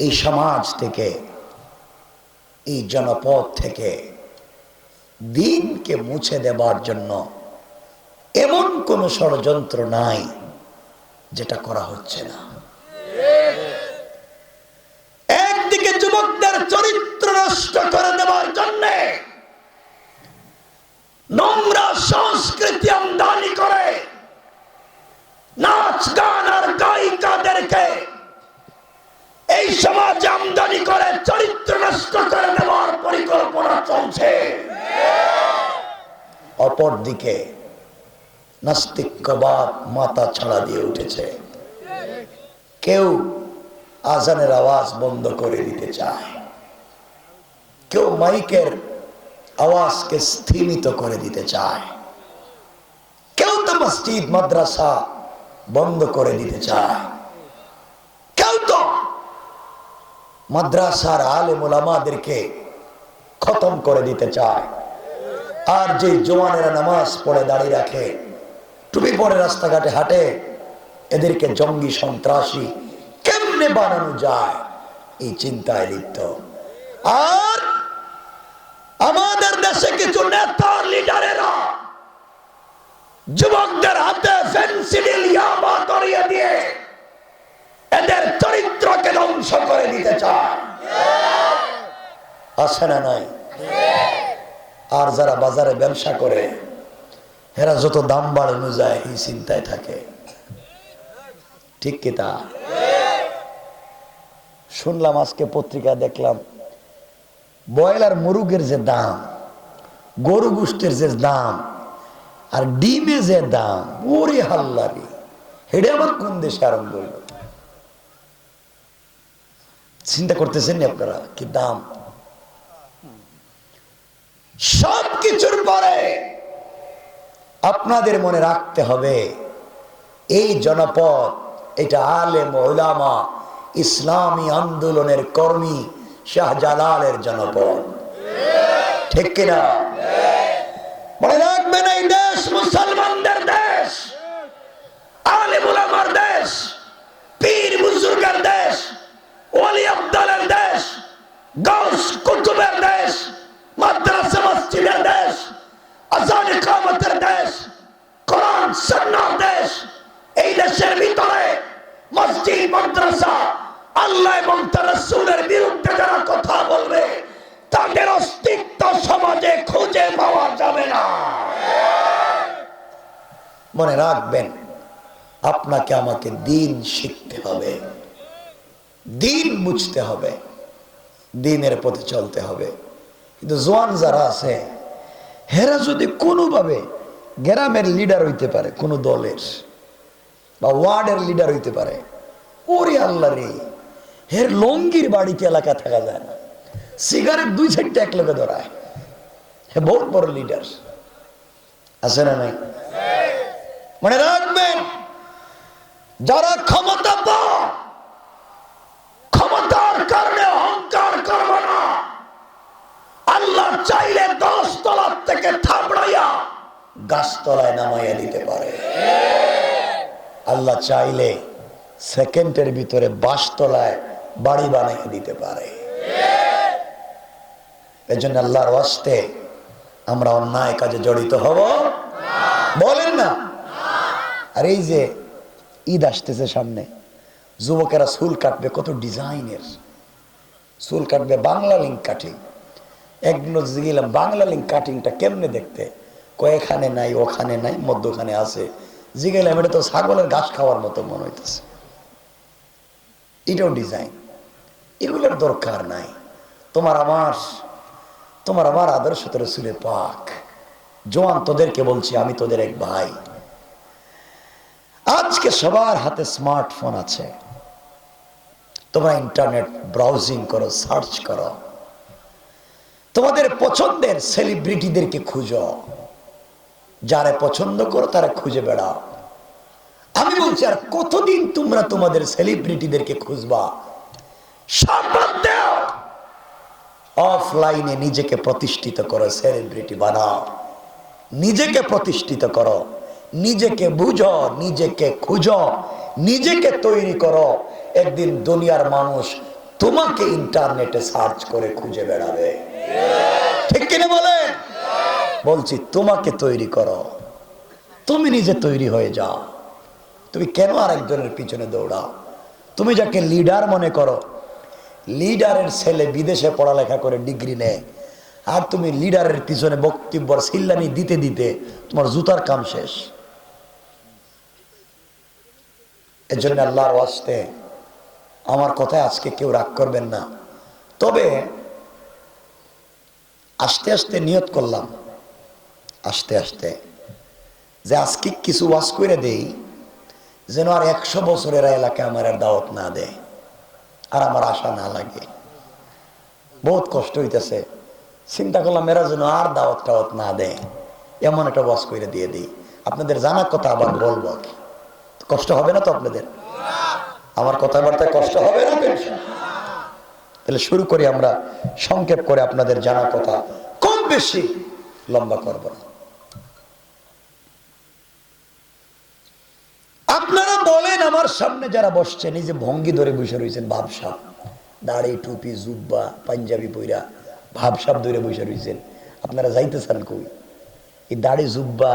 এই সমাজ থেকে, এই জনপদ থেকে দিনকে মুছে দেবার জন্য এমন কোন ষড়যন্ত্র নাই যেটা করা হচ্ছে না। একদিকে যুবকদের চরিত্র নষ্ট করে দেওয়ার জন্য নোংরা সংস্কৃতি আমদানি করে নাচ গান আর গায়িকাদেরকে এই সমাজে আমদানি করে চরিত্র নষ্ট করে দেওয়ার পরিকল্পনা চলছে। অপরদিকে নাস্তিক্যবাদ মাথা ছাড়া দিয়ে উঠেছে। কেউ আজানের আওয়াজ বন্ধ করে দিতে চায়, কেউ মাইকের আওয়াজকে স্থিমিত করে দিতে চায়, কেউ তো মসজিদ মাদ্রাসা বন্ধ করে দিতে চায়, কেউ তো মাদ্রাসার আলেম ওলামাদেরকে খতম করে দিতে চায়। আর যে জওয়ানেরা নামাজ পড়ে দাঁড়িয়ে রাখে, টুপি পরে রাস্তাঘাটে হাঁটে, এদেরকে জঙ্গি সন্ত্রাসী কেমনে বানানো যায় এই চিন্তায় লিপ্ত। আর আমাদের দেশে কিছু নেতা লিডারেরা যুবকদের হাতে ফেন্সিডিল ইয়াবা ধরিয়ে দিয়ে এদের চরিত্রকে ধ্বংস করে দিতে চায়। আছে না নাই? আর যারা বাজারে ব্যবসা করে এরা যত দাম বাড়ানো যায় এই চিন্তায় থাকে। ঠিক কি তা? শুনলাম আজকে পত্রিকা দেখলাম, ব্রয়লার মুরগের যে দাম, গরু গোশতের যে দাম, আর ডিমে যে দাম, ওরে হাল্লারি, হেডে আবার কোন দেশে আরম্ভ হইল? চিন্তা করতেছেন আপনারা কি দাম? সব কিছুর পরে আপনাদের মনে রাখতে হবে এই জনপদ, এটা আলেম ওলামা ইসলামী আন্দোলনের কর্মী শাহজালালের জনপদ। ঠিক কিনা? মনে রাখবেন এই দেশ মুসলমানদের দেশ, আলেম ওলামার দেশ, পীর বুজুর্গের দেশ, ওলি আব্দালের দেশ, গাউস কুতুবের দেশ, মাদ্রাসা মসজিদের দেশ, আযান ইকামতের দেশ, কোরআন সুন্নাহর দেশ। এই দেশের ভিতরে মসজিদ মাদ্রাসা আল্লাহ এবং তার রাসূলের বিরুদ্ধে যারা কথা বলবে তাদের অস্তিত্ব সমাজে খুঁজে পাওয়া যাবে না। মনে রাখবেন, আপনাকে আমাকে দিন শিখতে হবে, দিন বুঝতে হবে, দিনের পথে চলতে হবে। কিন্তু জওয়ান যারা আছে হেরা যদি কোনোভাবে গ্রামের লিডার হইতে পারে, কোন দলের বা ওয়ার্ডের লিডার হইতে পারে, ওরে আল্লাহ রে, হের লঙ্গির বাড়িতে এলাকা থাকা যায় না, সিগারেট 2-4টা এক লোকে ধরায়, হে বহুত বড় লিডার। আছে না নাই? মনে রাখবেন, যারা ক্ষমতা পায়, ক্ষমতার কারণে অহংকার করবে না। আল্লাহ চাইলে 10 তলার থেকে থাবড়াইয়া গাছতলায় নামাইয়া দিতে পারে। আল্লাহ চাইলে সেকেন্ডের ভিতরে 22 তলায় বাড়ি বানিয়ে দিতে পারে। এজন্য আল্লাহর ওয়াস্তে আমরা অন্যায় কাজে জড়িত হব বলেন না। আর এই যে ঈদ আসতেছে সামনে, যুবকেরা চুল কাটবে, কত ডিজাইনের চুল কাটবে, বাংলা লিঙ্ক কাটিং। একদিন গেলাম, বাংলা লিঙ্ক কাটিংটা কেমনে দেখতে, কয়েখানে নাই, ওখানে নাই, মধ্যখানে আছে। জিগেলাম, এটা তো ছাগলের ঘাস খাওয়ার মতো মনে হইতেছে। এটাও ডিজাইন, এগুলোর দরকার নাই। তোমার আমার আদর্শ তোর চুলে পাক। জওয়ান তোদেরকে বলছি, আমি তোদের এক ভাই। আজকে সবার হাতে স্মার্টফোন আছে, তোমরা ইন্টারনেট ব্রাউজিং করো, সার্চ করো, তোমাদের পছন্দের সেলিব্রিটিদেরকে খুঁজো, যারা পছন্দ করো তারা খুঁজে বেড়াও। আমি বলছি, আর কতদিন তোমরা তোমাদের সেলিব্রিটিদেরকে খুঁজবা? অফলাইনে নিজেকে প্রতিষ্ঠিত করো, সেলিব্রিটি বানাও, নিজেকে প্রতিষ্ঠিত করো, নিজেকে বুঝো, নিজেকে খুঁজো, নিজেকে তৈরি করো। একদিন দুনিয়ার মানুষ তোমাকে ইন্টারনেটে সার্চ করে খুঁজে বেড়াবে। ঠিক কিনা বলেন? বলছি তোমাকে তৈরি করো, তুমি নিজে তৈরি হয়ে যাও। তুমি কেন আরেকজনের পিছনে দৌড়াও? তুমি যাকে লিডার মনে করো, লিডারের ছেলে বিদেশে পড়ালেখা করে ডিগ্রি নেয়, আর তুমি লিডারের পিছনে বক্তব্য সিল্লানি দিতে দিতে তোমার জুতার কাম শেষ। এর জন্য আল্লাহর ওয়াস্তে আমার কথায় আজকে কেউ রাগ করবেন না। তবে আস্তে আস্তে নিয়ত করলাম, আস্তে আস্তে, যে আজকে কিছু ওয়াজ করে দেই যেন আর 100 বছরের এলাকায় আমার আর দাওয়াত না দেয়, আর আমার আশা না লাগে। বহুত কষ্ট হইতেছে, চিন্তা করলাম এরা যেন আর দাওয়াত টাওয়াত না দেয়, এমন একটা ওয়াজ করে দিয়ে দিই। আপনাদের জানার কথা আবার বলবো, কষ্ট হবে না তো আপনাদের? আমার কথাবার্তায় কষ্ট হবে না? তাহলে শুরু করি আমরা সংক্ষেপ করে, আপনাদের জানার কথা কম বেশি লম্বা করব না। আপনারা বলেন, আমার সামনে যারা বসছেন, এই যে ভঙ্গি ধরে বসে রয়েছেন, ভাবসাব, দাড়ি টুপি জুব্বা পাঞ্জাবি পইরা ভাবসাব ধরে বসে রয়েছেন, আপনারা যাইতেছেন কই? এই দাড়ি জুব্বা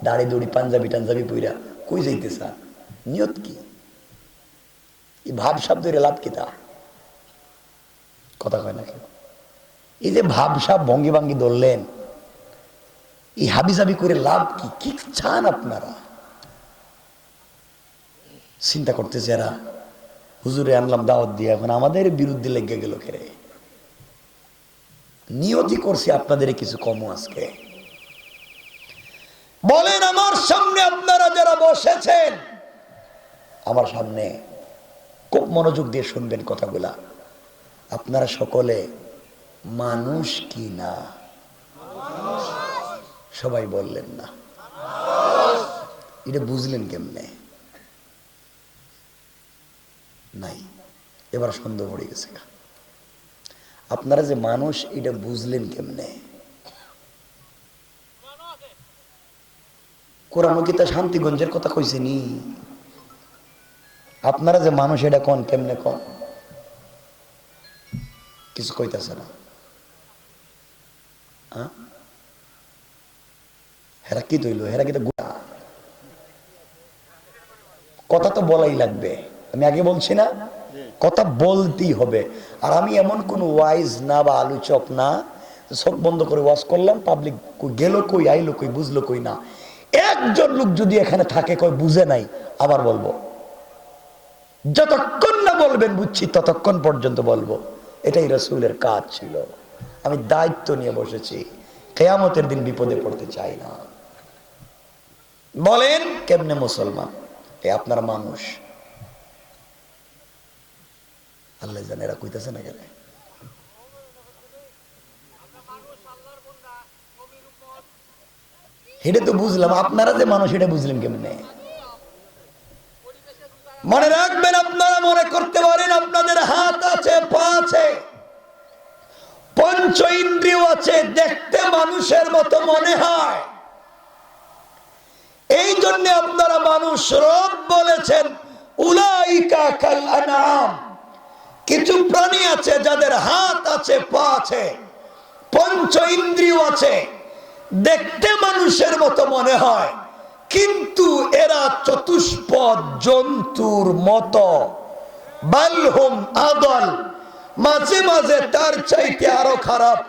দাড়ি দড়ি পাঞ্জাবি টাঞ্জাবি পইরা কই যাইতেছেন? নিয়ত কি? এই ভাবসাব ধরে লাভ কি? তা কথা কয় না কেউ। এই যে ভাবসাব ভঙ্গি ভাঙ্গি ধরলেন, এই হাবিজাবি করে লাভ কি? কি চান আপনারা? চিন্তা করতেছে এরা হুজুরে আনলাম দাওয়াত দিয়ে, এখন আমাদের বিরুদ্ধে লেগে গেল কেরে? নিয়তি করছি আপনাদের কিছু কমও আজকে। বলেন, আমার সামনে আপনারা যারা বসেছেন, আমার সামনে খুব মনোযোগ দিয়ে শুনবেন কথাগুলা। আপনারা সকলে মানুষ কি না? সবাই বললেন না। এটা বুঝলেন কেমনে? নাই, এবার সন্দেহ পড়ে গেছে। আপনারা যে মানুষ, এটা বুঝলেন কেমনে? কোরআন কি তা শান্তিগঞ্জের কথা কইছে নি? আপনারা যে মানুষ, এটা কোন কেমনে কোন? কিছু কইতাছে না। হেরা কি তৈল? হেরা কি কথা তো বলাই লাগবে। আমি আগে বলছি না, কথা বলতেই হবে। আর আমি এমন কোন ওয়াইজ না বা আলোচক না, চোখ বন্ধ করে ওয়াজ করলাম, পাবলিক গেল কই আইলো কই বুঝলো কই না। একজন লোক যদি এখানে থাকে কই বুঝে নাই, আবার বলবো। যতক্ষণ না বলবেন বুঝছি ততক্ষণ পর্যন্ত বলবো। এটাই রাসূলের কাজ ছিল। আমি দায়িত্ব নিয়ে বসেছি, কিয়ামতের দিন বিপদে পড়তে চাই না। বলেন কেমনে মুসলমান? আপনার মানুষ, আল্লাহ জানে এরা কইতেছে না কেন। এটা তো বুঝলাম, আপনারা যে মানুষ এটা বুঝলেন কেমনে? মনে রাখবেন, আপনারা মনে করতে পারেন আপনাদের হাত আছে, পা আছে, পঞ্চ ইন্দ্রিয় আছে, দেখতে মানুষের মতো মনে হয়। এই জন্য আপনারা মানুষ। রব বলেছেন উলাইকা কাল আনআম, কিছু প্রাণী আছে যাদের হাত আছে, পা আছে, পঞ্চ ইন্দ্রিয় আছে, দেখতে মানুষের মতো মনে হয়, কিন্তু এরা চতুষ্পদ জন্তুর মতো। বালহুম আদল, মাঝে মাঝে তার চাইতে আরো খারাপ।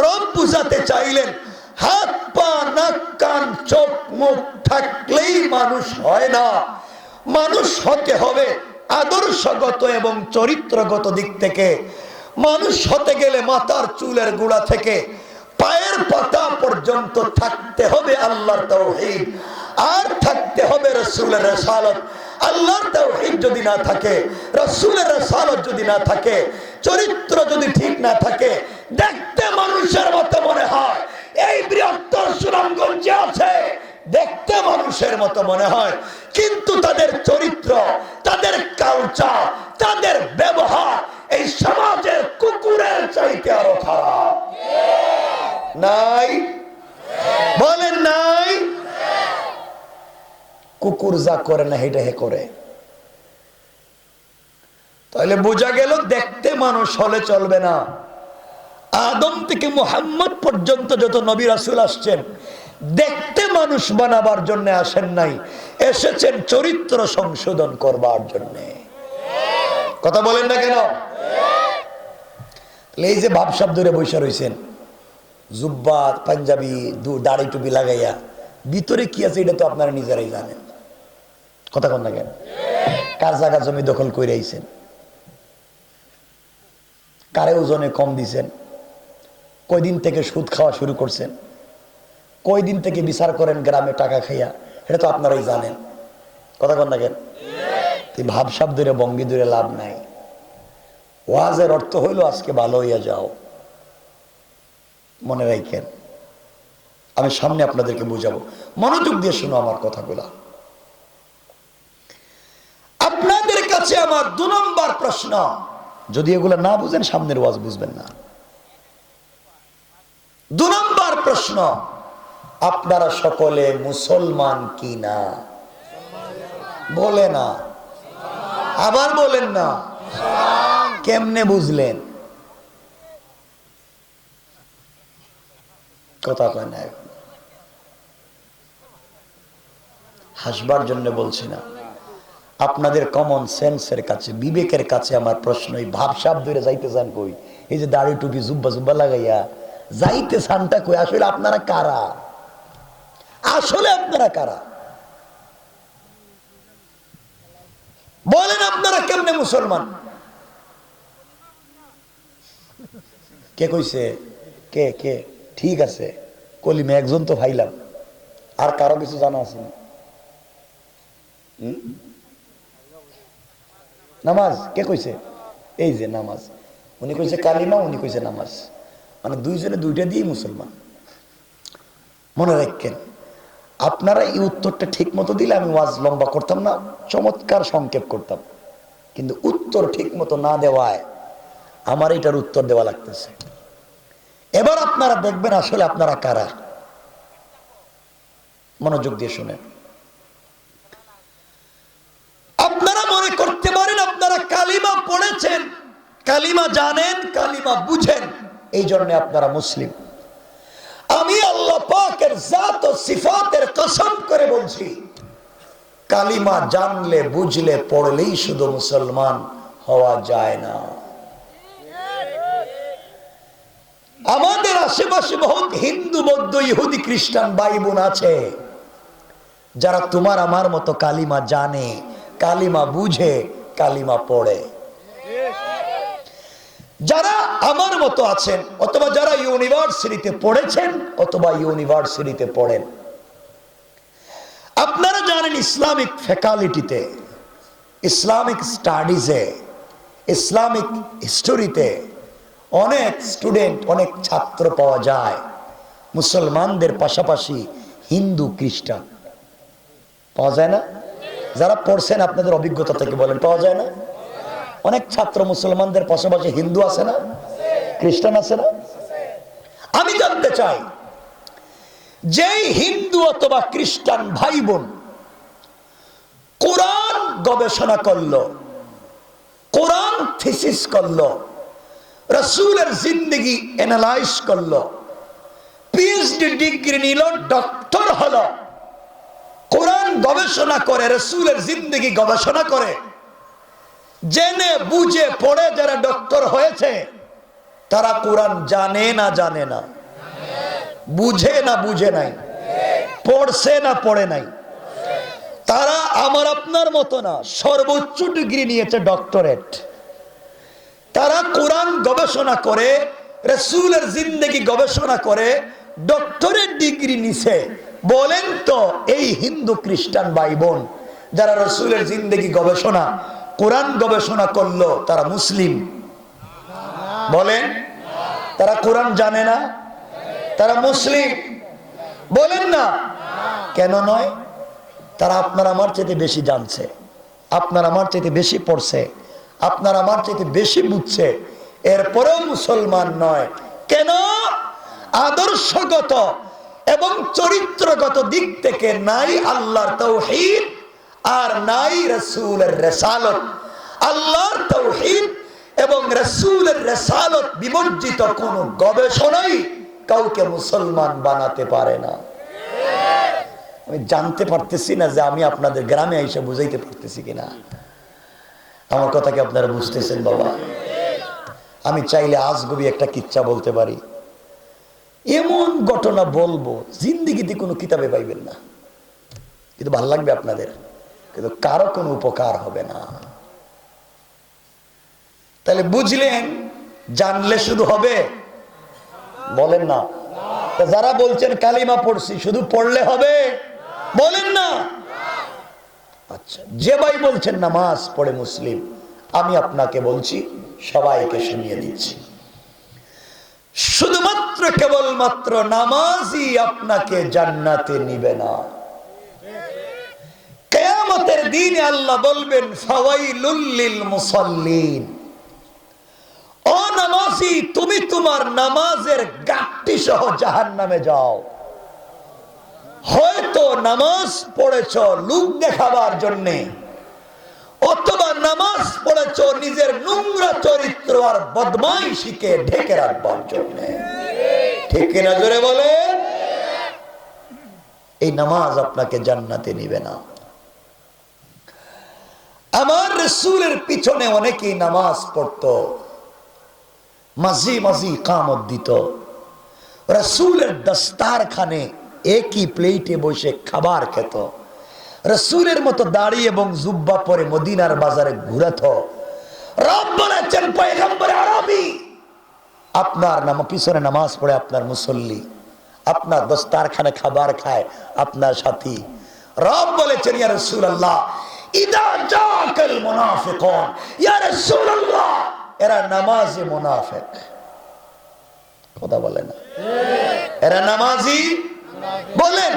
রব বুঝাতে চাইলেন, হাত পা নাক কান চোখ মুখ থাকলেই মানুষ হয় না। মানুষ হতে হবে আদর্শগত এবং চরিত্রগত দিক থেকে। মানুষ হতে গেলে মাথার চুলের গোড়া থেকে পায়ের পাতা পর্যন্ত থাকতে হবে আল্লাহর তাওহীদ, আর থাকতে হবে রাসূলের রিসালাত। আল্লাহর তাওহীদ যদি না থাকে, রাসূলের রিসালাত যদি না থাকে, চরিত্র যদি ঠিক না থাকে, দেখতে মানুষের মতো মনে হয়। এই বৃহত্তর সুনামগঞ্জে আছে, দেখতে মানুষের মতো মনে হয়, কিন্তু তাদের চরিত্র, তাদের কালচার, তাদের ব্যবহার এই সমাজের কুকুরের চাইতে আরো খারাপ। নাই? বলেন নাই? কুকুর যা করে না হেঁটে হে করে। তাহলে বোঝা গেল দেখতে মানুষ হলে চলবে না। আদম থেকে মুহাম্মদ পর্যন্ত যত নবী রাসূল আসছেন দেখতে মানুষ বানাবার জন্য আসেন নাই, এসেছেন চরিত্র সংশোধন করবার জন্য। কথা বলেন না কেন? এই যে ভাবসাব ধরে বসে রয়েছেন, জুব্বা পাঞ্জাবি দাড়ি টুপি লাগাইয়া, ভিতরে কি আছে এটা তো আপনারা নিজেরাই জানেন। কথা কন না কেন? কার জায়গা জমি দখল করে আইছেন, কারে ওজনে কম দিছেন, কয়দিন থেকে সুদ খাওয়া শুরু করছেন, কয়দিন থেকে বিচার করেন গ্রামে টাকা খাইয়া, এটা তো আপনারাই জানেন। কথা কন না কেন? ভাবসাব ধরে বঙ্গি ধরে লাভ নাই। ওয়াজের অর্থ হইল আজকে ভালো হইয়া যাও। মনে রাখেন, আমি সামনে আপনাদেরকে বুঝাবো, মনোযোগ দিয়ে শুনো আমার কথাগুলা। আপনাদের কাছে আমার 2 নম্বর প্রশ্ন, যদি এগুলা না বুঝেন সামনের ওয়াজ বুঝবেন না। 2 নম্বর প্রশ্ন, আপনারা সকলে মুসলমান কি না? বলে না, আবার বলেন না। কেমনে বুঝলেন? কথা কয় না। হাসবার জন্য বলছি না, আপনাদের কমন সেন্সের কাছে, বিবেকের কাছে আমার প্রশ্ন, এই ভাবসাব ধরে যাইতে চান কই? এই যে দাড়ি টুপি জুব্বা জুব্বা লাগাইয়া যাইতে চানটা কই? আসলে আপনারা কারা? আসলে আপনারা কারা? বলেন আপনারা কেমনে মুসলমান? কে কইছে? কে কে? ঠিক আছে, কলিমে একজন তো ভাইলাম, আর কারো কিছু জানা আছে না? নামাজ কে কইছে? এই যে নামাজ, উনি কইছে কালিমা, উনি কইছে নামাজ, মানে দুইজনে দুইটা দিয়ে মুসলমান। মনে রাখেন, আপনারা এই উত্তরটা ঠিক মতো দিলে আমি ওয়াজ লম্বা করতাম না, চমৎকার সংক্ষেপ করতাম। কিন্তু উত্তর ঠিক মতো না দেওয়ায় আমার এটার উত্তর দেওয়া লাগতেছে। এবার আপনারা দেখবেন আসলে আপনারা কারা। মনোযোগ দিয়ে শুনেন। আপনারা মনে করতে পারেন আপনারা কালিমা পড়েছেন, কালিমা জানেন, কালিমা বুঝেন, এই জন্য আপনারা মুসলিম। আমি আল্লাহ পাকের জাত ও সিফাতের কসম করে বলছি, কালিমা জানলে বুঝলে পড়লেই শুধু মুসলমান হওয়া যায় না। আমাদের আশেপাশে বহুত হিন্দু, বৌদ্ধ, ইহুদি, খ্রিস্টান ভাই বোন আছে যারা তোমার আমার মতো কালিমা জানে, কালিমা বুঝে, কালিমা পড়ে। যারা আমার মতো আছেন, অথবা যারা ইউনিভার্সিটিতে পড়েছেন, অথবা ইউনিভার্সিটিতে পড়েন, আপনারা জানেন ইসলামিক ফ্যাকাল্টিতে, ইসলামিক স্টাডিজে, ইসলামিক হিস্টোরিতে অনেক স্টুডেন্ট, অনেক ছাত্র পাওয়া যায় মুসলমানদের পাশাপাশি হিন্দু, খ্রিস্টান। পাওয়া যায় না? যারা পড়ছেন আপনাদের অভিজ্ঞতা থেকে বলেন, পাওয়া যায় না? অনেক ছাত্র মুসলমানদের পাশাপাশি হিন্দু আছে না, খ্রিস্টান আছে না? আমি জানতে চাই, যেই হিন্দু অথবা খ্রিস্টান ভাই বোন কোরআন গবেষণা করলো, কোরআন থিসিস করলো, রাসূলের জিন্দেগি অ্যানালাইজ করলো, পিএইচডি ডিগ্রি নিল, ডক্টর হলো, কোরআন গবেষণা করে, রাসূলের জিন্দেগি গবেষণা করে, জেনে বুঝে পড়ে যারা ডক্টর হয়েছে, তারা কোরআন জানে না জানে না? বুঝে না বুঝে নাই? পড়ছে না পড়ে নাই? তারা আমার আপনার মতো না, সর্বোচ্চ ডিগ্রি নিয়েছে, ডক্টরেট। তারা কোরআন গবেষণা করে, রাসূলের জিন্দেগি গবেষণা করে, ডক্টরেট ডিগ্রি নিছে। বলেন তো, এই হিন্দু খ্রিস্টান ভাই বোন যারা রাসূলের জিন্দেগি গবেষণা, কোরআন গবেষণা করলো, তারা মুসলিম? বলেন, তারা কোরআন জানে না? তারা মুসলিম? বলেন না। কেন নয়? তারা আপনার আমার চাইতে বেশি জানছে, আপনার আমার চাইতে বেশি পড়ছে, আপনার আমার চাইতে বেশি বুঝছে, এরপরেও মুসলমান নয়। কেন? আদর্শগত এবং চরিত্রগত দিক থেকে নাই আল্লাহর তাওহীদ, আর নাই রাসূলের রিসালাত, আল্লাহর তাওহীদ এবং রাসূলের রিসালাত বিবর্জিত কোন গবেষণাই কাউকে মুসলমান বানাতে পারে না। আমি জানতে পারতেছি না যে আমি আপনাদের গ্রামে এসে বুঝাইতে পারতেছি কিনা। আমার কথা কি আপনারা বুঝতেছেন বাবা? আমি চাইলে আজগুবি একটা কিচ্ছা বলতে পারি, এমন ঘটনা বলবো জিন্দেগিতে কোনো কিতাবে পাইবেন না, কিন্তু ভালো লাগবে আপনাদের, কিন্তু কারো কোনো উপকার হবে না। তাহলে বুঝলেন, জানলে শুধু হবে? বলেন না। যারা বলছেন কালিমা পড়ছি শুধু পড়লে হবে, বলেন না। আচ্ছা, যে ভাই বলছেন নামাজ পড়ে মুসলিম, আমি আপনাকে বলছি, সবাইকে শুনিয়ে দিচ্ছি, শুধুমাত্র কেবলমাত্র নামাজই আপনাকে জান্নাতে নিবে না। কিয়ামতের দিনে আল্লাহ বলবেন ফাওয়াইলুল লিল মুসাল্লিন, ও নামাজি, তুমি তোমার নামাজের গাঁটটি সহ জাহান্নামে যাও। হয়তো নামাজ পড়েছ লোক দেখাবার জন্যে, অথবা নামাজ পড়েছ নিজের নোংরা চরিত্র আর বদমাইশিকে ঢেকে রাখবার জন্যে। ঠিক কিনা জোরে বলে? এই নামাজ আপনাকে জান্নাতে নিবে না। আমার রাসূলের পিছনে অনেকেই নামাজ পড়তো, মাঝে মাঝে কামত দিত, রাসূলের দস্তারখানে একই প্লেটে বসে খাবার খেত, রাসূলের মতো দাড়ি এবং জুব্বা পরে মদিনার বাজারে ঘুরত। রব বলেছেন পয়গম্বর আরবি, আপনার নাম পিছনে নামাজ পড়ে আপনার মুসল্লি, আপনার দস্তারখানে খাবার খায় আপনার সাথী। রব বলেছেন ইয়া রাসূলুল্লাহ, ইদা জাকাল মুনাফিকুন, ইয়া রাসূলুল্লাহ, এরা নামাজি মুনাফিক। কথা বলে না, এরা নামাজি, বলেন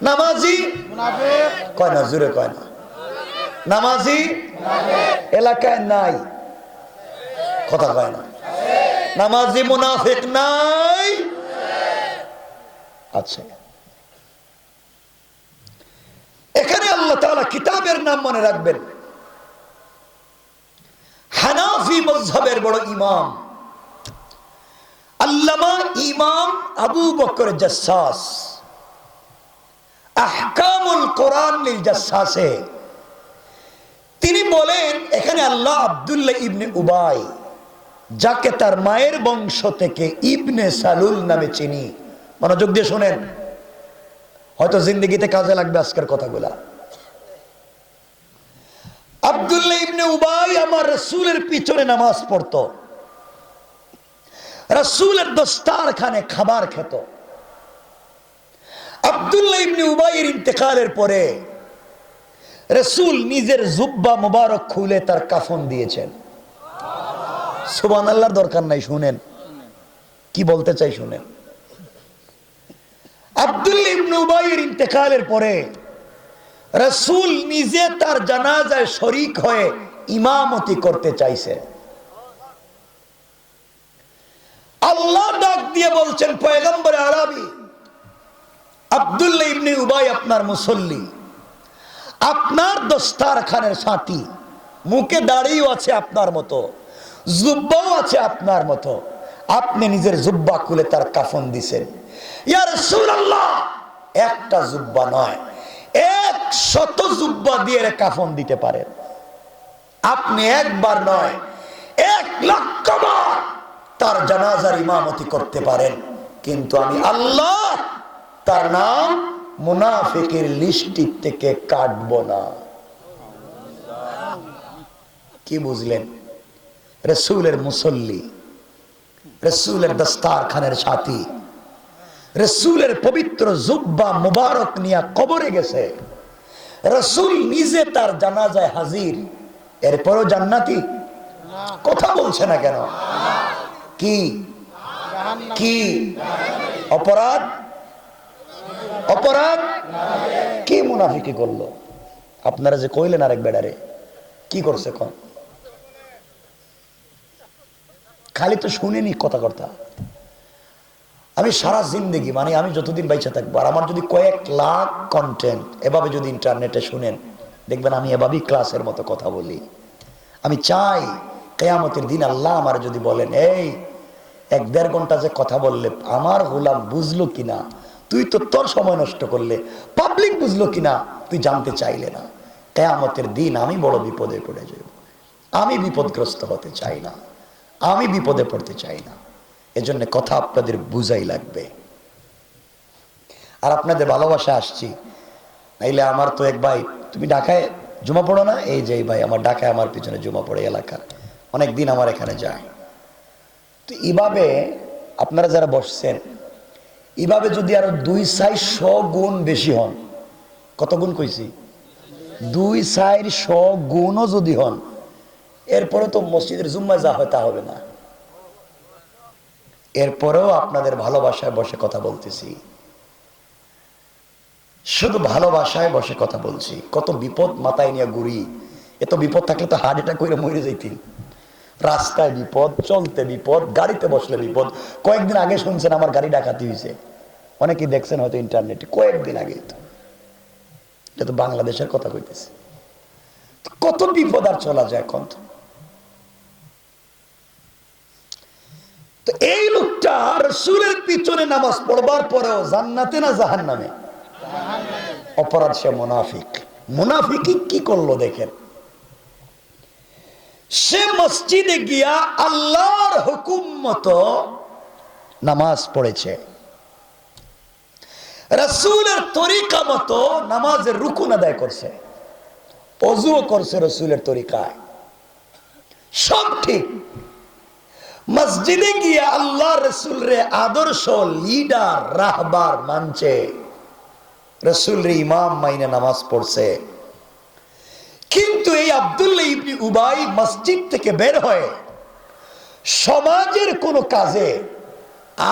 নামাজি মুনাফিক, কয় না, জোরে কয় না, নামাজি এলাকায় নাই, কথা কয় না, নামাজি মুনাফিক নাই। আচ্ছা, এখানে আল্লাহ তাআলা কিতাবের নাম মনে রাখবেন। হানাফি মাযহাবের বড় ইমাম আল্লামা ইমাম আবু বকর জাসসাস, আহকামুল কোরআন লিল জাসসাসে তিনি বলেন, এখানে আল্লাহ আব্দুল্লাহ ইবনে উবাই, যাকে তার মায়ের বংশ থেকে ইবনে সালুল নামে চিনি, মনোযোগ দিয়ে শোনেন, হয়তো জিন্দেগিতে কাজে লাগবে আজকের কথাগুলা। আব্দুল্লাহ ইবনে উবাই আমার রাসূলের পিছনে নামাজ পড়তো, রাসূলের দস্তারখানে খাবার খেত। আব্দুল্লাহ ইবনে উবাইয়ের ইন্তেকালের পরে রাসূল নিজের জুব্বা মুবারক খুলে তার কাফন দিয়েছেন। সুবহানাল্লাহর দরকার নাই, শুনেন কি বলতে চাই, শুনেন। আব্দুল্লাহ ইবনে উবাইয়ের ইন্তেকালের পরে রাসূল নিজে তার জানাজায় শরীক হয়ে ইমামতি করতে চাইছে। আল্লাহ ডাক দিয়ে বলছেন পয়গম্বর আরবি, আব্দুল্লাহ ইবনে উবাই আপনার মুসল্লি, আপনার দস্তারখানের সাথী, মুখে দাড়িও আছে আপনার মতো, জুব্বাও আছে আপনার মতো, আপনি নিজের জুব্বা খুলে তার কাফন দিছেন। ইয়া রাসূলুল্লাহ, একটা জুব্বা নয়, 100 জুব্বা দিয়ে কাফন দিতে পারেন আপনি, একবার নয় 1,00,000 বার তার জানাজার ইমামতি করতে পারেন, কিন্তু আমি আল্লাহ তার নাম মুনাফিকের লিস্টি থেকে কাটব না। কি বুঝলেন? রাসূলের মুসল্লি, রাসূলের দস্তারখানের সাথী, রাসূলের পবিত্র জুব্বা মুবারক নিয়ে কবরে গেছে, রাসূল নিজে তার জানাজায় হাজির, এরপরও জান্নাতি? কথা বলছে না কেন? কি কি অপরাধ? অপরাধ কি মুনাফিকি করলো? আপনারা যে কইলেন আরেক বেড়ারে কি করছে, কোন খালি তো শুনেনি কথা কথা। আমি সারা জিন্দেগি, মানে আমি যতদিন বাইচা থাকবো, আর আমার যদি কয়েক লাখ কন্টেন্ট এভাবে যদি ইন্টারনেটে শুনেন, দেখবেন আমি এভাবেই ক্লাসের মতো কথা বলি। আমি চাই কিয়ামতের দিন আল্লাহ আমার যদি বলেন, এই 1-1.5 ঘন্টা যে কথা বললে আমার গোলাম বুঝলো কিনা, তুই তো তোর সময় নষ্ট করলে, পাবলিক বুঝলো কিনা তুই জানতে চাইলে না। কিয়ামতের দিন আমি বড় বিপদে পড়ে যাব। আমি বিপদগ্রস্ত হতে চাই না, আমি বিপদে পড়তে চাই না। এজন্য কথা আপনাদের বুঝাই লাগবে। আর আপনাদের ভালোবাসা আসছি, নাইলে আমার তো এক ভাই, তুমি ঢাকায় জুমা পড়ো না? এই যে ভাই আমার ঢাকায় আমার পিছনে জুমা পড়ে এলাকার, অনেকদিন আমার এখানে যায়। তো এইভাবে আপনারা যারা বসছেন, এইভাবে যদি আরো 2-400 গুণ বেশি হন, কত গুণ কইছি? 2-400 গুণও যদি হন, এরপরে তো মসজিদের জুম্মায় যা হয় তা হবে না। এরপরেও আপনাদের ভালোবাসায় বসে কথা বলতেছি, শুধু ভালোবাসায় বসে কথা বলছি। কত বিপদ মাথায় নিয়ে ঘুরি, এত বিপদ থাকলে তো হার্ট অ্যাটাক করে মরে যাইতেন। রাস্তায় বিপদ, চলতে বিপদ, গাড়িতে বসলে বিপদ। কয়েকদিন আগে শুনছেন আমার গাড়ি ডাকাতি হয়েছে, অনেকেই দেখছেন হয়তো ইন্টারনেটে, কয়েকদিন আগে। এটা তো বাংলাদেশের কথা কইতেছে। কত বিপদ আর চলা যায় এখন। তো এই লোকটা রাসূলের পিছনে নামাজ পড়বার পরেও জান্নাতে না জাহান্নামে? অপরাধ, সে মুনাফিক। মুনাফিক কি করলো দেখেন, সে মসজিদে গিয়া আল্লাহর হুকুম মতো নামাজ পড়েছে, রাসূলের তরিকা মতো নামাজের রুকুন আদায় করছে, ওযুও করছে রাসূলের তরিকায়, সব ঠিক। মসজিদে গিয়া আল্লাহ রাসূল রে আদর্শ লিডার রাহবার মানছে, রাসূল রে ইমাম মাইনে নামাজ পড়ছে। কিন্তু এই আব্দুল্লাহ ইবনে উবাই মসজিদ থেকে বের হয়ে সমাজের কোন কাজে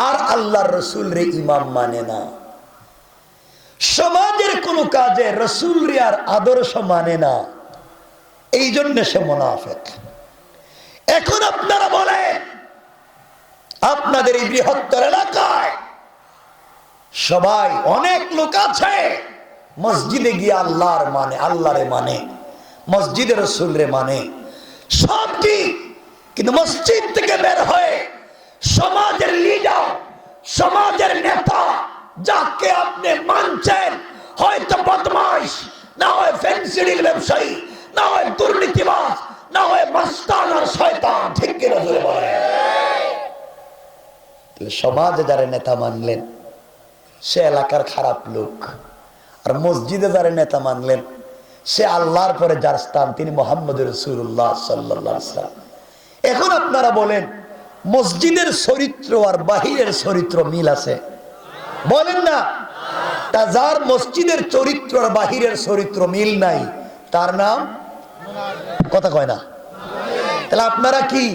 আর আল্লাহর রাসূল রে ইমাম মানে না, সমাজের কোন কাজে রাসূল রে আর আদর্শ মানে না। এই জন্য সে মুনাফিক। এখন আপনারা বলেন, আপনাদের এই বৃহত্তর এলাকায় সবাই, অনেক লোক আছে মসজিদে গিয়ে আল্লাহর মানে, আল্লাহরে মানে, মসজিদে রাসূল রে মানে, সব ঠিক। কিন্তু মসজিদ থেকে বের হয়ে সমাজের লিডার, সমাজের নেতা যাকে আপনি মানছেন, হয়তো বদমাইশ, না হয় ফেন্সিডিল ব্যবসায়ী, না হয় দুর্নীতিবাজ, না হয় মাস্তান আর শয়তান, ঠিক কিনা জোরে বলেন? সমাজে যারা নেতা মানলেন সে এলাকার খারাপ লোক, আর মসজিদে যারা নেতা মানলেন সে আল্লাহর পরে যার স্থান তিনি মুহাম্মদ রাসূলুল্লাহ সাল্লাল্লাহু আলাইহি ওয়াসাল্লাম। এখন আপনারা বলেন, মসজিদের চরিত্র আর বাহিরের চরিত্র মিল আছে? বলেন না। তা যার মসজিদের চরিত্র আর বাহিরের চরিত্র মিল নাই, তার নাম কথা কয় না। তাহলে আপনারা কি?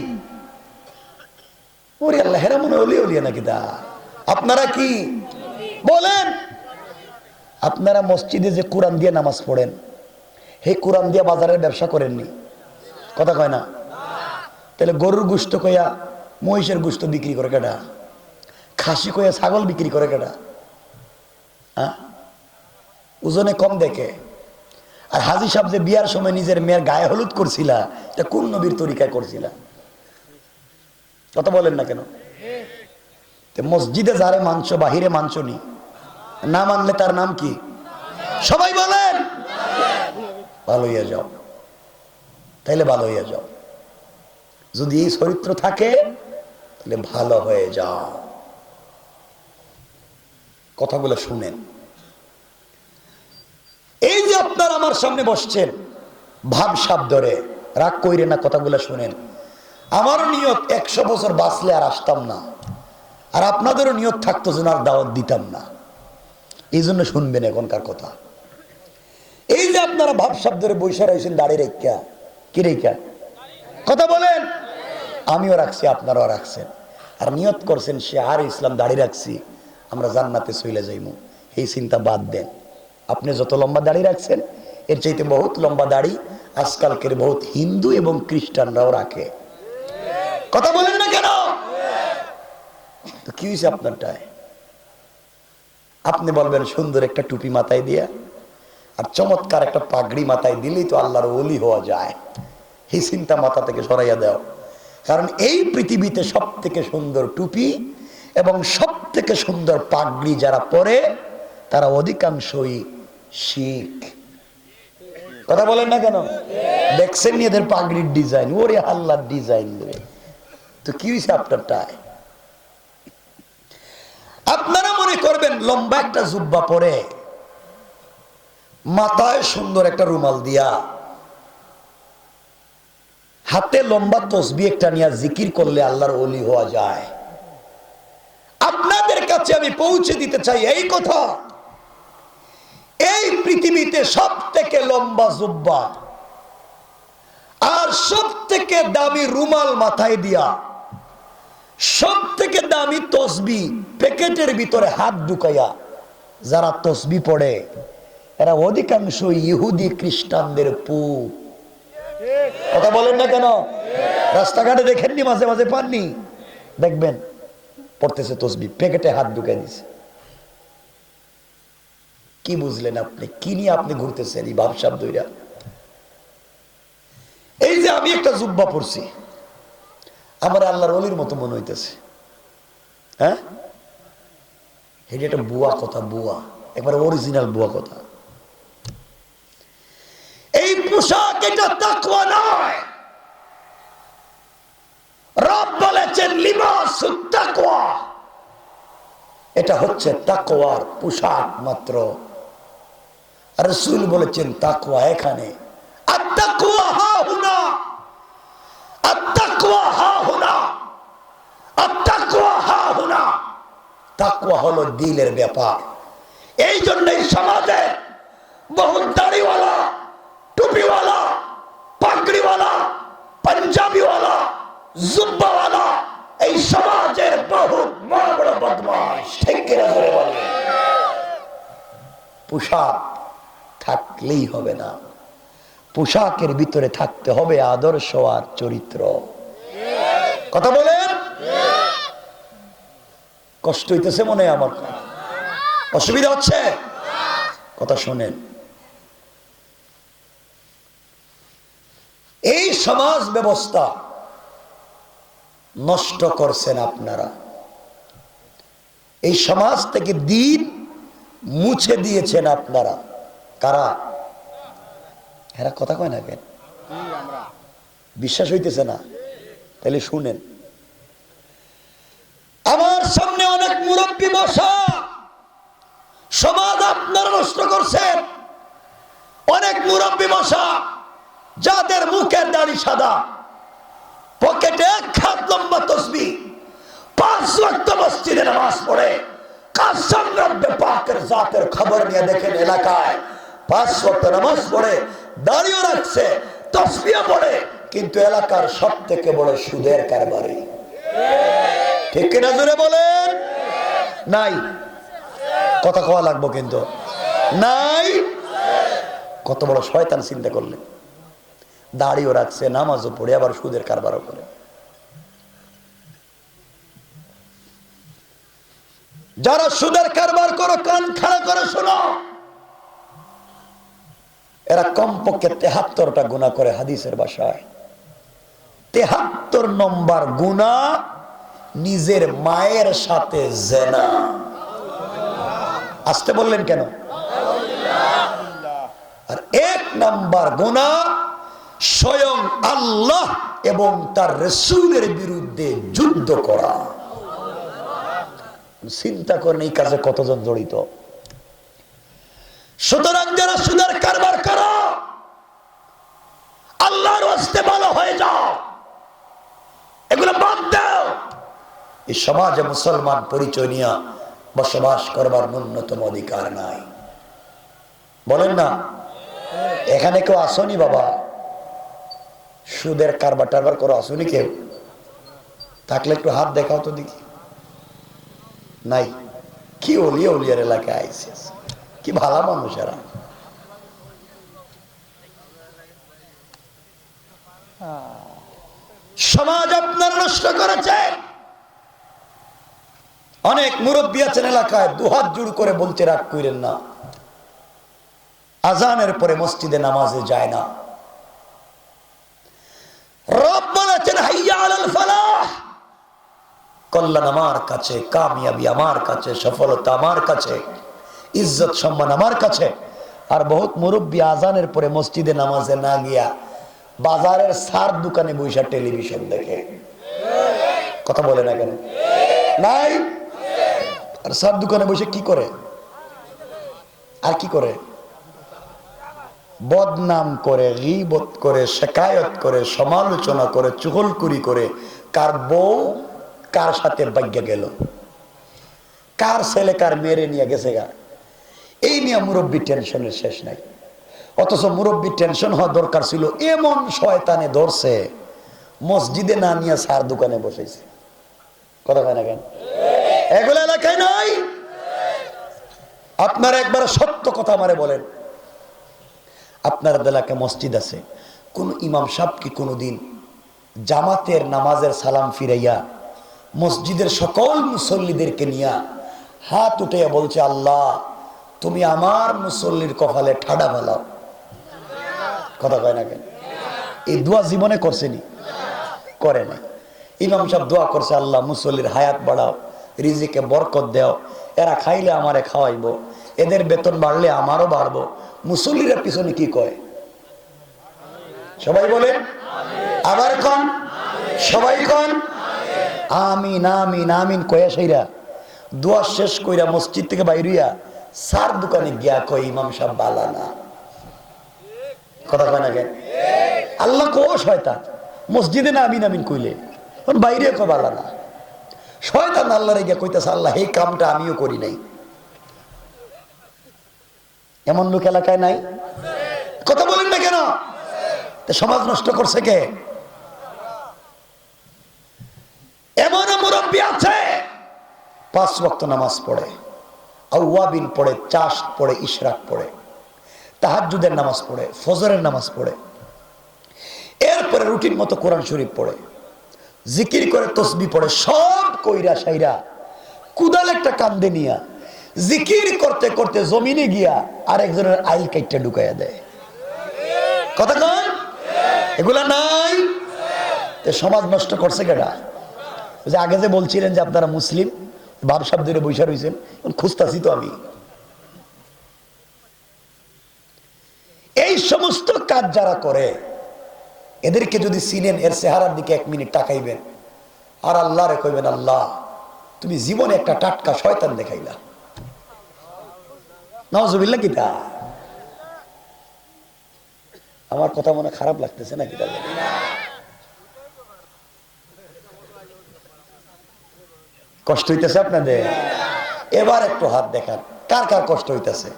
ওরে আল্লাহ, হেরা মনে ওলি ওলিয়া নাকি? দা আপনারা কি বলেন? আপনারা মসজিদে যে কোরআন দিয়ে নামাজ পড়েন, সেই কোরআন দিয়ে বাজারের ব্যবসা করেননি? কথা কয় না। তাহলে গরুর গোশত কইয়া মহিষের গোশত বিক্রি করে কেডা? খাসি কইয়া ছাগল বিক্রি করে কেডা? হ্যাঁ, ওজনে কম দেখে। আর হাজী সাহেব যে বিয়ার সময় নিজের মেয়ের গায়ে হলুদ করছিলা, এটা কোন নবীর তরিকায় করছিলা? কথা বলেন না কেন? মসজিদে যারে মানছো, বাহিরে মানছো নি, না মানলে তার নাম কি? সবাই বলেন। ভালো হইয়া যাও, তাইলে ভালো হইয়া যাও। যদি এই চরিত্র থাকে তাহলে ভালো হয়ে যাও। কথাগুলো শুনেন। এই যে আপনারা আমার সামনে বসছেন, ভাবসাব ধরে রাগ কইরে না, কথাগুলো শুনেন। আমারও নিয়ত 100 বছর বাঁচলে আর আসতাম না, আর আপনাদেরও নিয়ত থাকতো যেন আর দাওয়াত দিতাম না। এই জন্য শুনবেন এখনকার কথা। এই যে আপনারা ভাবসাব ধরে বৈশা রয়েছেন দাঁড়িয়ে রেখা, কি রেখা? কথা বলেন। আমিও রাখছি, আপনারাও রাখছেন, আর নিয়ত করছেন সে আর ইসলাম দাঁড়িয়ে রাখছি আমরা জান্নাতে চলে যাইমু। এই চিন্তা বাদ দেন। আপনি যত লম্বা দাড়ি রাখছেন, এর চাইতে বহুত লম্বা দাড়ি আজকালকের বহুত হিন্দু এবং খ্রিস্টানরাও রাখে। কথা বলেন না কেন? তো কি হয়েছে আপনারটায়? আপনি বলবেন সুন্দর একটা টুপি মাথায় দিয়া আর চমৎকার একটা পাগড়ি মাথায় দিলেই তো আল্লাহর ওলি হওয়া যায়। এই চিন্তা মাথা থেকে সরাইয়া দাও। কারণ এই পৃথিবীতে সব থেকে সুন্দর টুপি এবং সব থেকে সুন্দর পাগড়ি যারা পরে তারা অধিকাংশই শিখ। কথা বলেন না কেন? দেখছেন এদের পাগড়ির ডিজাইন, ওরে আল্লাহর ডিজাইন দেবে তো কি হয়েছে আপনারটায়? আপনারা মনে করবেন লম্বা একটা জুব্বা পরে মাথায় সুন্দর একটা রুমাল দিয়া হাতে লম্বা তসবিহ একটা নিয়ে জিকির করলে আল্লাহর ওলি হওয়া যায়। আপনাদের কাছে আমি পৌঁছে দিতে চাই এই কথা, এই পৃথিবীতে সব থেকে লম্বা জুব্বা আর সব থেকে দামি রুমাল মাথায় দিয়া সব থেকে দামি তসবি প্যাকেটের ভিতরে হাত ঢুকাইয়া যারা তসবি পড়ে এরা অধিকাংশ ইহুদি খ্রিস্টানদের পুত। কথা বলেন না কেন? রাস্তাঘাটে দেখেননি, মাঝে মাঝে পাননি, দেখবেন পড়তেছে তসবি, প্যাকেটে হাত ঢুকাই দিছে। কি বুঝলেন আপনি? কি নিয়ে আপনি ঘুরতেছেন এই ভাবসাব দইরা? এই যে আমি একটা জুব্বা পড়ছি, আমার আল্লাহর ওলির মতো মনে হইতেছে। হ্যাঁ, এটা একটা বুয়া কথা, বুয়া, একবার অরিজিনাল বুয়া কথা। এই পোশাক এটা তাকওয়া নয়। রব বলেছেন লিবাসুত তাকওয়া, এটা হচ্ছে তাকওয়ার পোশাক মাত্র। রাসূল বলেছেন তাকওয়া এখানে, আত-তাকওয়া হাহুনা, আত-তাকওয়া হাহুনা, আত-তাকওয়া হাহুনা। তাকওয়া হলো দিলের ব্যাপার। এই জন্যই সমাজে বহু দাড়িওয়ালা, টুপিওয়ালা, পাগড়িওয়ালা, পাঞ্জাবিওয়ালা, জুব্বাওয়ালা এই সমাজের বহু বড় বড় বদমাশ। ঠিক কিনা করে বলে? পোশাক থাকলেই হবে না, পোশাকের ভিতরে থাকতে হবে আদর্শ আর চরিত্র। কথা বলেন? কষ্ট হইতেছে মনে হয় আমার? অসুবিধা হচ্ছে? কথা শোনেন, এই সমাজ ব্যবস্থা নষ্ট করছেন আপনারা। এই সমাজ থেকে দিন মুছে দিয়েছেন আপনারা। কারা? এরা কথা কয় না কেন? বিশ্বাস হইতেছে না? তাহলে শুনেন, আমার সামনে অনেক মুরব্বী বসা, সমাজ আপনারা নষ্ট করছেন। অনেক মুরব্বী বসা যাদের মুখের দাড়ি সাদা, পকেটে এক হাত লম্বা তসবিহ, 5 ওয়াক্ত মসজিদে নামাজ পড়ে, কাসম রব্বে পাকের জাতের খবর নিয়ে দেখেন এলাকায় 5 ওয়াক্ত নামাজ পড়ে, দাড়িও রাখছে, তসবিহ পড়ে, কিন্তু এলাকার সব থেকে বড় সুদের কারবারি। ঠিক কিনা জোরে বলেন? নাই? কথা কওয়া লাগবো কিন্তু। নাই? কত বড় শয়তান চিন্তা করলেন। দাড়িও রাখছে, নামাজও পড়ে, আবার সুদের কারবারও করে। যারা সুদের কারবার করো কান খাড়া করে শোনো, এরা কমপক্ষে 73টা গুনাহ করে। হাদিসের ভাষায় 73 নম্বর গুনাহ নিজের মায়ের সাথে জিনা। আসতে বললেন কেন? আর 1 নম্বর গুনাহ স্বয়ং আল্লাহ এবং তার রাসূলের বিরুদ্ধে যুদ্ধ করা। চিন্তা করেন এই কাজে কতজন জড়িত। সুতরাং যারা সুদের কারবার করো, আল্লাহর ওয়াস্তে ভালো হয়ে যাও, এগুলো বাদ দাও। এই সমাজে মুসলমান পরিচয় নিয়ে বসবাস করবার ন্যূনতম অধিকার নাই। বলেন না? এখানে কেউ আসনি বাবা? সুদের কারবার টারবার করো আসনি কেউ? থাকলে একটু হাত দেখাও তো দেখি। নাই? কি ওলিয়া উলিয়ার এলাকায় আইছে, কি ভালো মানুষ এরা। সমাজ আপনার নষ্ট করেছে। অনেক মুরব্বী আছেন এলাকায়, দুহাত জোড় করে বলতে রাগ কইরেন না, আজানের পরে মসজিদে নামাজে যায় না। রব বলেছেন হাইয়া আলাল ফালাহ, কল্যাণ আমার কাছে, কামিয়াবি আমার কাছে, সফলতা আমার কাছে, ইজ্জত সম্মান আমার কাছে। আর বহুত মুরব্বী আজানের পরে মসজিদে নামাজে না গিয়া বাজারের সার দোকানে বৈশা টেলিভিশন দেখে। কথা বলে না কেন? নাই। আর সার দোকানে বসে কি করে? আর কি করে? বদনাম করে, গীবত করে, শিকায়ত করে, সমালোচনা করে, চুগলখড়ি করে, কার বউ কার সাথে ভাগ্য গেল, কার ছেলে কার মেরে নিয়ে গেছে গা, এই নিয়ে মুরব্বী টেনশনের শেষ নাই। অথচ মুরব্বী টেনশন হওয়া দরকার ছিল এমন শয়তানে ধরছে মসজিদে না নিয়ে সার দোকানে বসেছে। কথা হয় না কেন? এগুলো এলাকায় নাই। আপনারা একবার সত্য কথা আমারে বলেন, আপনার এলাকায় মসজিদ আছে, কোন ইমাম সাহেব কি কোনোদিন জামাতের নামাজের সালাম ফিরাইয়া মসজিদের সকল মুসল্লিদেরকে নিয়া হাত উঠাইয়া বলছে, আল্লাহ তুমি আমার মুসল্লির কপালে ঠাডা ফেলাও? কথা কয় না কেন? এই দোয়া জীবনে করছেনি? করে না। ইমাম সাহেব দোয়া করছে, আল্লাহ মুসল্লির হায়াত বাড়াও, রিজিকে বরকত দাও, এরা খাইলে আমারে খাওয়াইবো, এদের বেতন বাড়লে আমারও বাড়বো। মুসল্লিরা পিছনে কি কয়? সবাই বলে আবার কন, সবাই কন আমিন আমিন আমিন কয়া সেইরা দোয়া শেষ কইরা মসজিদ থেকে বাইরিয়া সার দোকানে গিয়া কয়, ইমাম সাহেব বালা না। কথা কয় না কেন? আল্লাহ কো শয়তান মসজিদে না আমিন আমিন কইলে বাইরে কয় বালা না। শয়তান আল্লাহরে গিয়া কইতাছে, আল্লাহ এই কামটা আমিও করি নাই। এমন লোক এলাকায় নাই? কথা বলেন না কেন? সমাজ নষ্ট করছে কে? এমন মুরব্বী আছে 5 ওয়াক্ত নামাজ পড়ে, আওয়াবিন পড়ে, চাষ পড়ে, ইশরাক পড়ে, তাহাজ্জুদের নামাজ পড়ে, ফজরের নামাজ পড়ে, এরপরে রুটিন মতো কোরআন শরীফ পড়ে, জিকির করে, তসবিহ পড়ে, সব কইরা সাইরা কুদাল একটা কান্দে নিয়া জিকির করতে করতে জমিনে গিয়া আরেকজনের আইল কাইটটা ঢুকাইয়া দেয়। কথা কন? এগুলা নাই। সমাজ নষ্ট করছে কেডা? যে আগে যে বলছিলেন যে আপনারা মুসলিম, বাবসাব ধরে বৈশা রয়েছেন, খুঁজতাছি তো আমি। এই সমস্ত কাজ যারা করে এদেরকে যদি চিনেন, এর চেহারার দিকে 1 মিনিট তাকাইবেন আর আল্লাহরে কইবেন, আল্লাহ তুমি জীবনে একটা টাটকা শয়তান দেখাইলা। নাউজুবিল্লাহ। কিতা আমার কথা মনে খারাপ লাগতেছে না? কিতা কষ্ট হইতেছে আপনাদের? এবার একটু হাত দেখান, কার কার কষ্ট হইতেছে?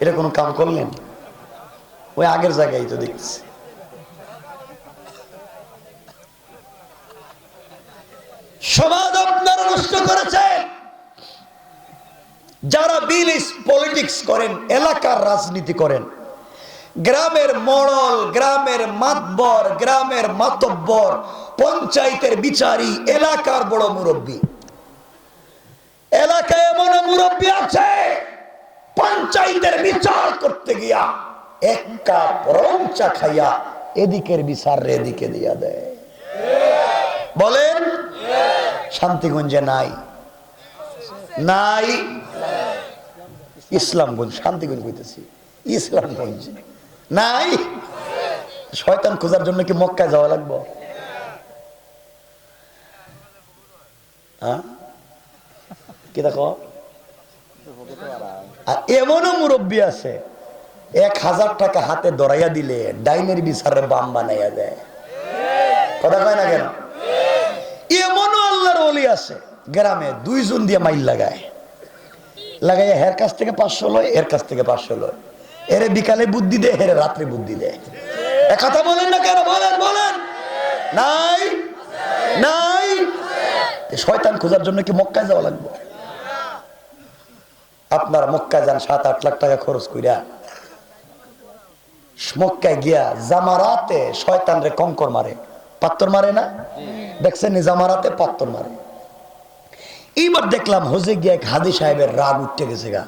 এটা কোনো কাম করলেন? ওই আগের জায়গায় তো দেখছি। সমাজ আপনারা নষ্ট করেছেন। যারা বিলিস পলিটিক্স করেন, এলাকার রাজনীতি করেন, গ্রামের মোড়ল, গ্রামের মাতবর, গ্রামের মাতব্বর, পঞ্চায়েতের বিচারী, এলাকার বড় মুরব্বী। এলাকায় এমন মুরব্বী আছে পঞ্চায়েতের বিচার করতে গিয়া 1 কাপ রং চা খাইয়া এদিকের বিচার এদিকে দিয়া দেয়। বলেন শান্তিগঞ্জে নাই? নাই। ইসলামগঞ্জ, শান্তিগঞ্জ কইতেছি, ইসলামগঞ্জ নাই। শয়তান খোঁজার জন্য কি মক্কায় যাওয়া লাগবে? কি দেখো, এমনও মুরব্বী আছে 1000 টাকা হাতে ধরাইয়া দিলে ডাইনের বিচারের বাম বানাইয়া দেয়। কথা কয় না কেন? এমনও আল্লাহর ওলি আছে গ্রামে 2 জন দিয়ে মাইল লাগায়, লাগাইয়া হের কাছ থেকে 500 লয়, এর কাছ থেকে 500 লয়, এরে বিকালে বুদ্ধি দেয়, হেরে রাত্রে বুদ্ধি দেয়। কথা বলেন না কেন? বলেন বলেন। নাই নাই। শয়তান খোঁজার জন্য কি মক্কায় যাওয়া লাগবে? আপনারা মক্কায় যান 7-8 লাখ টাকা খরচ কইরা, মক্কায় গিয়া জামারাতে শয়তান রে কঙ্কর মারে, পাত্তর মারে না? দেখছেন জামারাতে পাত্তর মারে। এইবার দেখলাম হজে গিয়া এক হাজি সাহেবের রাগ উঠতে গেছে গা,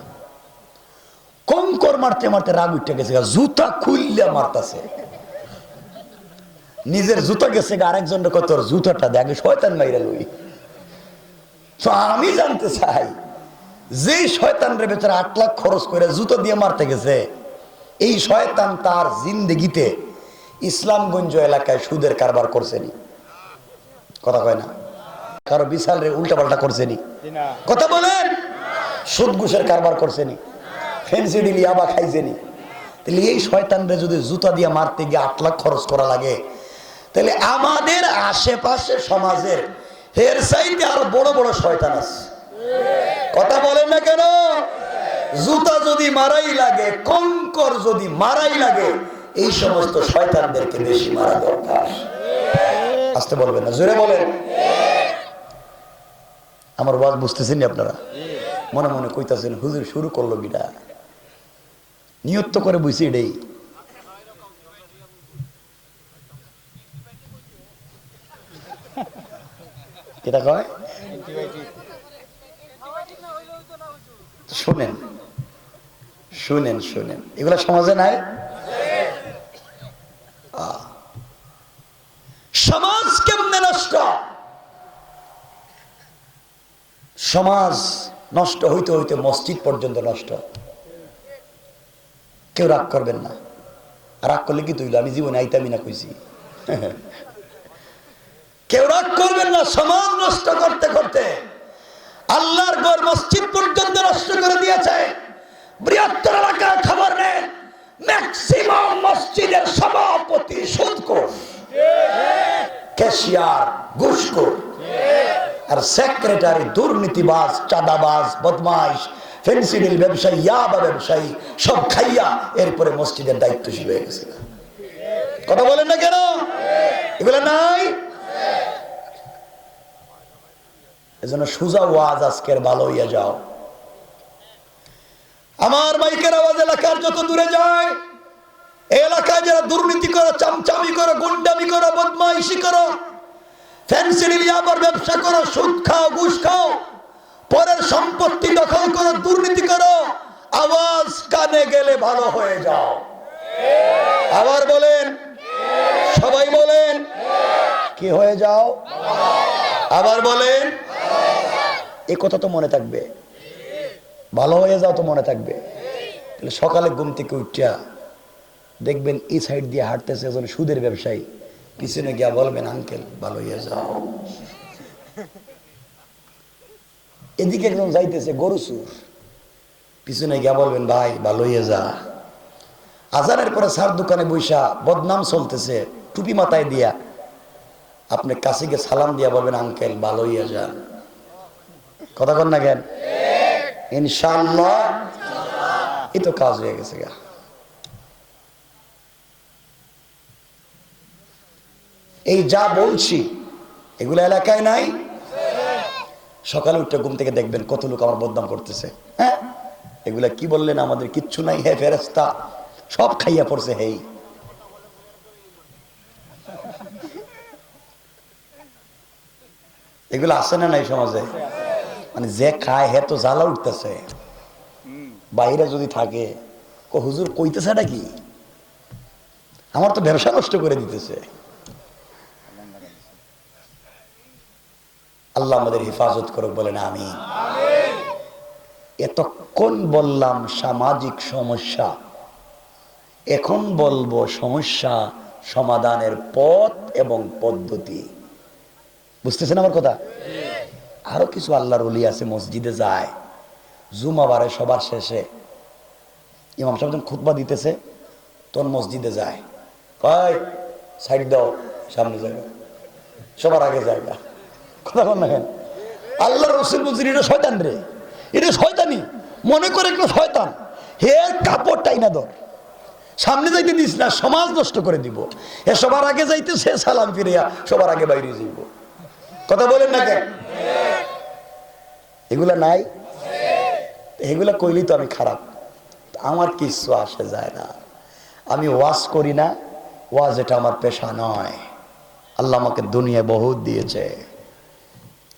কঙ্কর মারতে মারতে রাগ উঠতে গেছে গা, জুতা খুললে মারতাছে। নিজের জুতা গেছে আরেকজন কত জুতাটা দেখে শয়তান মাইরা লই। তো আমি জানতে চাই যে শয়তান রে বেচারা 8 লাখ খরচ করে জুতো দিয়ে মারতে গেছে, এই শয়তান তার জিন্দেগিতে ইসলামগঞ্জ এলাকায় সুদের কারবার করছেনি? কথা কয় না। কারো বিশাল রে উল্টা পাল্টা করছেনি? কথা বলেন। সুদ ঘুষের কারবার করছেনি? ফেন্সি ডিল ইয়াবা খাইছেনি? তাহলে এই শয়তান রে যদি জুতা দিয়ে মারতে গিয়ে 8 লাখ খরচ করা লাগে, তাহলে আমাদের আশেপাশে সমাজের এর চাইতে আরো বড় বড় শয়তান আছে। কথা বলেন না কেন? জুতা যদি মারাই লাগে, কঙ্কর যদি মারাই লাগে, এই সমস্ত শয়তানদেরকে বেশি মারা দরকার। আসতে বলবেন না, জোরে বলেন। আমার ওয়াজ বুঝতেছেন আপনারা? মনে মনে কইতাছেন হুজুর শুরু করলো গিরা, নিয়ত করে বুঝছি এটাই। এটা কয় শুনেন শুনেন শুনেন, এগুলা সমাজে নাই। সমাজ কেমনে নষ্ট? সমাজ নষ্ট হইতে হইতে মসজিদ পর্যন্ত নষ্ট। কেউ রাগ করবেন না, রাগ করলে কি তুইল? আমি জীবনে আইতামি না কইছি। কেউ রাগ করবেন না। সমাজ নষ্ট করতে করতে আল্লাহর ঘর মসজিদ পর্যন্ত নষ্ট করে দিয়েছে। বৃহত্তর এলাকার খবর নেন, ম্যাক্সিমাম মসজিদের সভাপতি সুদখোর, ক্যাশিয়ার ঘুষখোর, আর সেক্রেটারি দুর্নীতিবাজ, চাঁদাবাজ, বদমাইশ, ফেন্সিডিল ব্যবসায়ী, ইয়াবা ব্যবসায়ী, সব খাইয়া এরপরে মসজিদের দায়িত্বশীল হয়ে গেছে। কথা বলেন না কেন? এগুলো নাই। এজন্য সুজা ওয়াজ আজকের ভালো হইয়া যাও। আমার মাইকের আওয়াজ এলাকার যত দূরে যায়, এই এলাকায় যারা দুর্নীতি করো, চামচামি করো, গুন্ডামি করো, বদমাইশি করো, ফেন্সিডিল ইয়াবার ব্যবসা করো, সুদ খাও, ঘুষ খাও, পরের সম্পত্তি দখল করো, দুর্নীতি করো, আওয়াজ কানে গেলে ভালো হয়ে যাও। আবার বলেন, সবাই বলেন, কি হয়ে যাও? আবার বলেন, এই কথা তো মনে থাকবে, ভালো হয়ে যাও তো মনে থাকবে। তাহলে সকালে ঘুম থেকে উঠিয়া দেখবেন এই সাইড দিয়ে হাঁটতেছে একজন সুদের ব্যবসায়ী, পিছনে গিয়া বলবেন আঙ্কেল ভালো হয়ে যাও। এদিকে একজন যাইতেছে গরু চুর, পিছনে গিয়া বলবেন ভাই ভালো হয়ে যা। আজানের পরে সার দোকানে বৈশা বদনাম চলতেছে, টুপি মাথায় দিয়া আপনি কাছে গিয়ে সালাম দিয়া বলবেন আঙ্কেল ভালো হইয়া যান। কথা কন না কেন? ইনশাআল্লাহ এই তো কাজ হয়ে গেছে গা। এই যা বলছি এগুলো এলাকায় নাই। সকালে উঠে ঘুম থেকে দেখবেন কত লোক আমার বদনাম করতেছে। হ্যাঁ, এগুলা কি বললেন? আমাদের কিচ্ছু নাই, হে ফেরেশতা সব খাইয়া পড়ছে। হেই এগুলো আছে না নাই সমাজে? মানে যে খায় হে তো জ্বালা উঠতেছে। বাইরে যদি থাকে হুজুর কইতেছে নাকি, আমার তো ব্যবসা নষ্ট করে দিতেছে। আল্লাহ আমাদের হেফাজত করুক, বলেন আমিন। এতক্ষণ বললাম সামাজিক সমস্যা, এখন বলবো সমস্যা সমাধানের পথ এবং পদ্ধতি। বুঝতেছেন আমার কথা? আরো কিছু আল্লাহর ওলি আছে মসজিদে যায়, জুমাবারে সবার শেষে ইমাম সাহেব যখন খুতবা দিতেছে তখন মসজিদে যায়, কয় সাইড দাও, সামনে যাবে, সবার আগে জায়গা। কথা বল না কেন? আল্লাহ রসুল বলছেন এটা শয়তান রে, এটা শয়তানি মনে করে কেউ শয়তান, হে কাপড় টাইনা ধর, সামনে যাইতে দিস না, সমাজ নষ্ট করে দিব। এ সবার আগে যাইতে সে সালাম ফিরিয়া সবার আগে বাইরে যাইব। কথা বলেন না কেন? এগুলা নাই। এগুলা কইলেই তো আমি খারাপ, আমার কিছু আসে যায় না। আমি ওয়াজ করি না, ওয়াজ এটা আমার পেশা নয়। আল্লাহ আমাকে দুনিয়ায় বহুত দিয়েছে,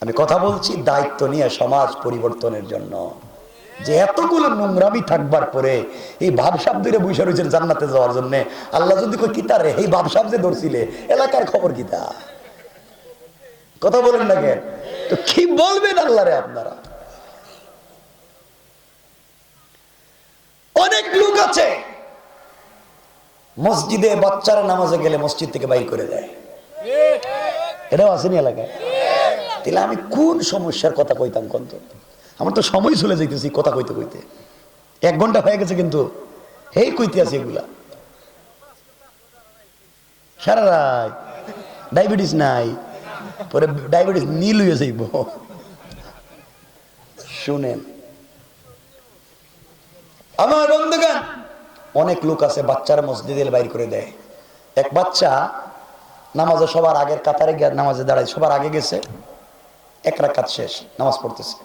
আমি কথা বলছি দায়িত্ব নিয়ে সমাজ পরিবর্তনের জন্য। যে এতগুলো নোংরামি থাকবার পরে এই ভাবসাব ধরে বসে রয়েছেন জান্নাতে যাওয়ার জন্য। আল্লাহ যদি কই কিতারে এই ভাবসাব যে ধরছিলে এলাকার খবর কিতা, কথা বলেন না কেন? তো কি বলবেন আল্লাহ রে আপনারা? অনেক লোক আছে মসজিদে বাচ্চারা নামাজে গেলে মসজিদ থেকে বাইর করে দেয়, এটাও আসেনি এলাকায়। তাহলে আমি কোন সমস্যার কথা কইতাম কোন? আমার তো সময় চলে যাইতেছি কথা কইতে কইতে, 1 ঘন্টা হয়ে গেছে কিন্তু এই কইতে আছি এগুলা সারা রাত। ডায়াবেটিস নাই, পরে ডায়াবেটিস নীল হয়ে যাইব। শুনেন আমার বন্ধুগণ, অনেক লোক আছে বাচ্চারা মসজিদে বাইর করে দেয়। এক বাচ্চা নামাজে সবার আগের কাতারে গিয়ে নামাজে দাঁড়ায়, সবার আগে গেছে, 1 রাকাত শেষ, নামাজ পড়তেছে।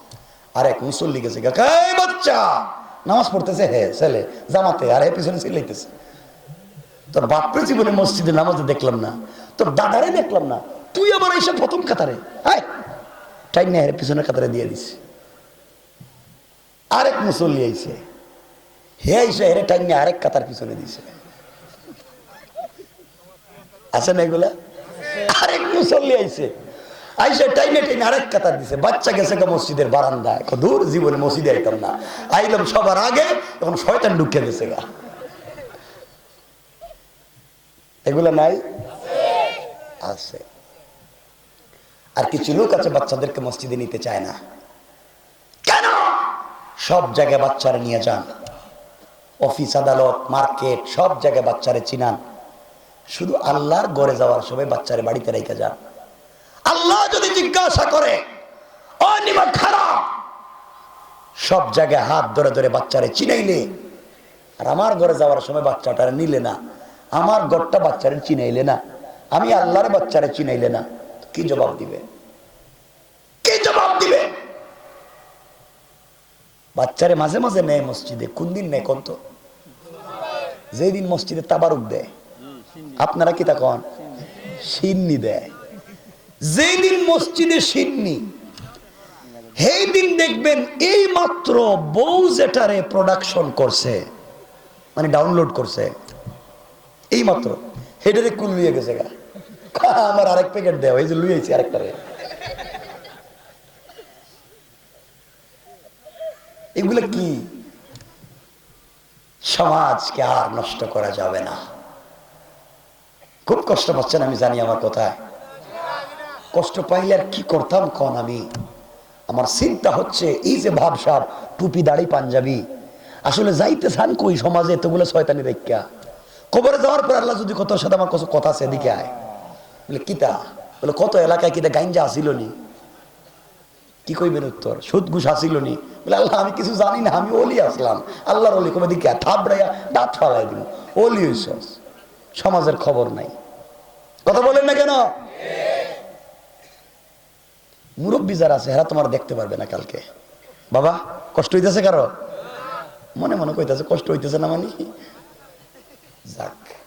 আর এক মুসল্লি গেছে, এই বাচ্চা নামাজ পড়তেছে, হে ছেলে জামাতে, আর হে পিছনে চিল্লাইতেছে, তোর বাপরে জীবনে মসজিদে নামাজে দেখলাম না, তোর দাদারে দেখলাম না, তুই আবার এইসব প্রথম কাতারে আয়, টাইম নেই, পিছনের কাতারে দিয়ে দিস। আরেক মুসল্লি আইছে, হে আইসে হেরে টাইম নিয়ে আরেক কাতার পিছনে দিছে। আছে না এগুলা? আরেক মুসল্লি আইছে, আইসে টাইমে টাইমে আরেক কাতার দিছে। বাচ্চা গেছে মসজিদের বারান্দায়, দূর জীবনে মসজিদে আইতাম না, আইলাম সবার আগে, এখন শয়তান ঢুকে গেছে গা। এগুলা নাই? আছে। আর কিছু লোক আছে বাচ্চাদেরকে মসজিদে নিতে চায় না। কেন? সব জায়গায় বাচ্চারা নিয়ে যান, অফিস আদালত মার্কেট সব জায়গায় বাচ্চারে চিনান, শুধু আল্লাহর ঘরে যাওয়ার সময় বাচ্চারে বাড়িতে রেখে যান। আল্লাহ যদি জিজ্ঞাসা করে ও নিমক খারাপ, সব জায়গায় হাত ধরে ধরে বাচ্চারে চিনাইলে, আর আমার ঘরে যাওয়ার সময় বাচ্চাটারে নিলে না, আমার ঘরটা বাচ্চারে চিনাইলে না, আমি আল্লাহর বাচ্চারে চিনাইলে না, কি জবাব দিবে? কি জবাব দিবে? বাচ্চারে মাঝে মাঝে নেয় মসজিদে, কোন দিন নেয় কোন? তো যেদিন মসজিদে তাবারুক দেয়, আপনারা কি তা কন? সিন্নি দেয়। যেদিন মসজিদে সিন্নি, সেই দিন দেখবেন এই মাত্র বউ যেটারে প্রোডাকশন করছে, মানে ডাউনলোড করছে, এই মাত্র হেডারে কুল লুয়ে গেছে গা, আমার আরেক প্যাকেট দেওয়া, এই যে লুয়েছি আরেকটারে। এগুলো কি? সমাজকে আর নষ্ট করা যাবে না। খুব কষ্ট পাচ্ছেন আমি জানি, আমার কথায় কষ্ট পাইলে আর কি করতাম কন? আমি আমার চিন্তা হচ্ছে এই যে ভাবসাব, টুপি দাড়ি পাঞ্জাবি, আসলে যাইতে চান কই সমাজে এতগুলো শয়তানি দেখা? কবরে যাওয়ার পর আল্লাহ যদি কত সাথে আমার কথা আছে এদিকে আয়, বলে কিতা, বলে কত এলাকায় কিতা গাঞ্জা আসিল নি, কি কইবেন উত্তর? সুদ ঘুষ আসিল নি, বলে আল্লাহ আমি কিছু জানি না, আমি ওলি আসলাম, আল্লাহর ওলি। কবে দিকে থাপড়াইয়া দাঁত ফালাই দিল, ওলি হইস, সমাজের খবর নাই। কথা বলেন না কেন? মুরব্বী যারা আছে এরা তোমার দেখতে পারবে না কালকে। বাবা কষ্ট হইতেছে কারো? মনে মনে কইতেছে কষ্ট হইতেছে না, মানে যাক